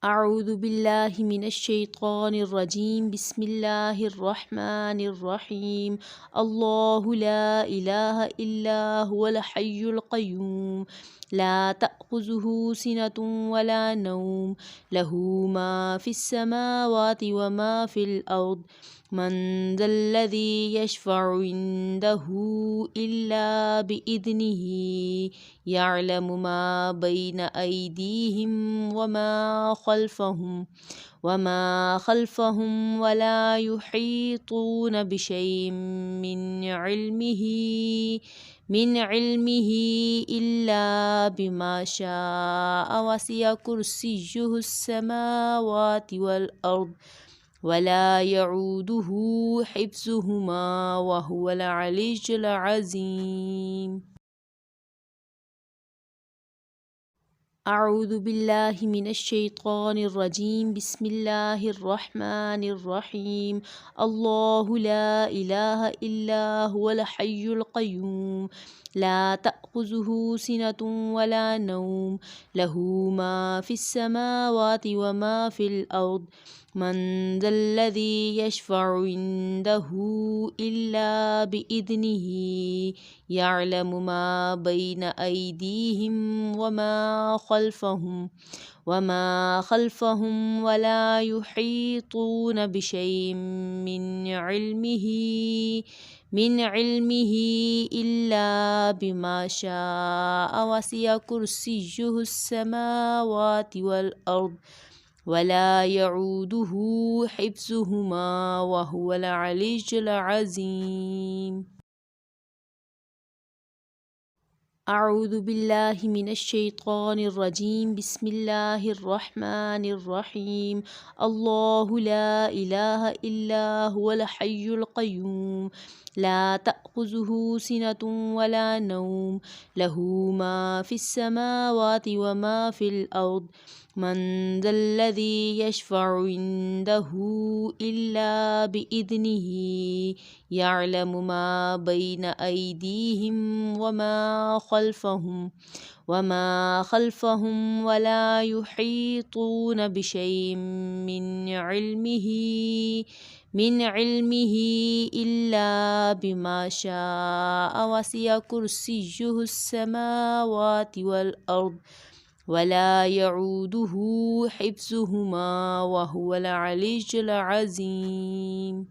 اعوذ باللہ من الشیطان الرجیم بسم اللہ الرحمن الرحیم اللہ لا الہ الا هو الحی القیوم لا تأخذه سنة ولا نوم له ما في السماوات وما في الأرض من ذا الذي يشفع عنده إلا بإذنه يعلم ما بين أيديهم وما خلفهم ولا يحيطون بشيء من علمه إلا بما شاء وسع كرسيه السماوات والأرض ولا يعوده حفظهما وهو العلي العظيم اعوذ باللہ من الشیطان الرجیم بسم اللہ الرحمن الرحیم اللہ لا الہ الا هو الحی القیوم لا تأخذه سنة ولا نوم له ما في السماوات وما في الأرض من ذا الذي يشفع عنده إلا بإذنه يعلم ما بين أيديهم وما خلفهم ولا يحيطون بشيء من علمه إلا بما شاء وسع كرسيه السماوات والأرض ولا يعوده حفظهما وهو العلي العظيم اعوذ باللہ من الشیطان الرجیم بسم اللہ الرحمن الرحیم اللہ لا الہ الا هو الحی القیوم لا تأخذه سنة ولا نوم له ما في السماوات وما في الأرض من ذا الذي يشفع عنده إلا بإذنه يعلم ما بين أيديهم وما خلفهم ولا يحيطون بشيء من علمه إلا بما شاء وسع كرسيه السماوات والأرض ولا يعوده حفظهما وهو العلي العظيم